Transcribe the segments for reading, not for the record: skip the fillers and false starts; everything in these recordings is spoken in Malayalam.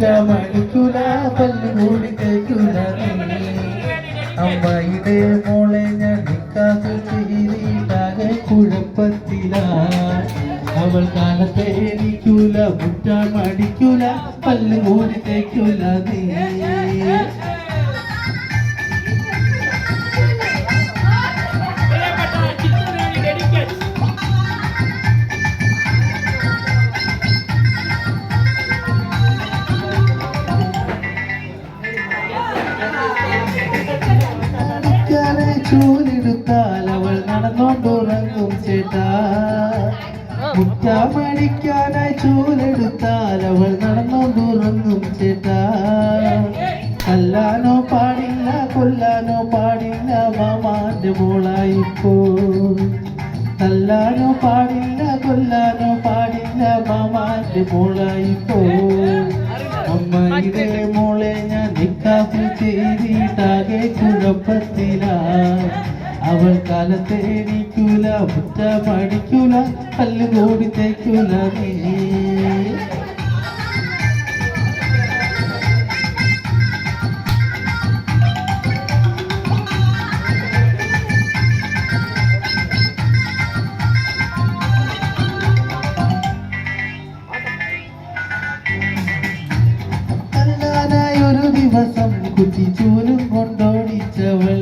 മുറ്റമടിക്കൂല പല്ലുകൂടി തേക്കൂല അമ്മയുടെ മോളെ ഞാൻ നിക്കാതെ ചെയ്തിട്ടാകെ കുഴപ്പത്തില അവൾ കാലത്തെ എണീക്കൂല മുറ്റമടിക്കൂല പല്ലുകൂടി തേക്കൂല നീ ചൂലെടുത്താൽ അവൾ നടന്നോണ്ടുറങ്ങും ചേട്ടാ മുറ്റമടിക്കാനായി ചൂലെടുത്താൽ അവൾ നടന്നോണ്ടുറങ്ങും ചേട്ടാ തല്ലാനോ പാടില്ല കൊല്ലാനോ പാടില്ല മാമാന്റെ മോളായിപ്പോ തല്ലാനോ പാടില്ല കൊല്ലാനോ പാടില്ല മാമാന്റെ മോളായിപ്പോ അമ്മയുടെ മോളെ ഞാൻ നിക്കാഹ് ചെയ്തിട്ടാകെ കുഴപ്പത്തില അവൾ കാലത്തെ എണീക്കൂല മുറ്റമടിക്കൂല പല്ലുകൂടി തേക്കൂല നീ ദിവസം കുറ്റിച്ചൂലും കൊണ്ടോടിച്ചവൾ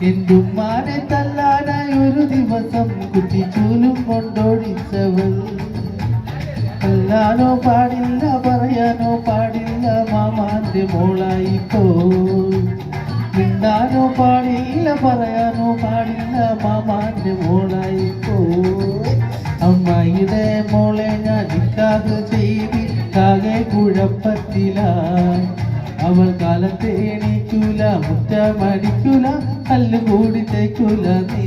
എന്തുമാനെ തല്ലാനായി ഒരു ദിവസം കുറ്റിച്ചൂലും കൊണ്ടോടിച്ചവൾ തല്ലാനോ പാടില്ല പറയാനോ പാടില്ല മാമാന്റെ മോളായിപ്പോ മിണ്ടാനോ പാടില്ല പറയാനോ പാടില്ല മാമാന്റെ മോളായിപ്പോ അമ്മയുടെ മോളെ ഞാൻ നിക്കാഹ് ചെയ്തിട്ടാകെ കുഴപ്പത്തില അവൾ കാലത്തെ എണീക്കൂല മുറ്റമടിക്കൂല പല്ലുകൂടി തേക്കൂല നീ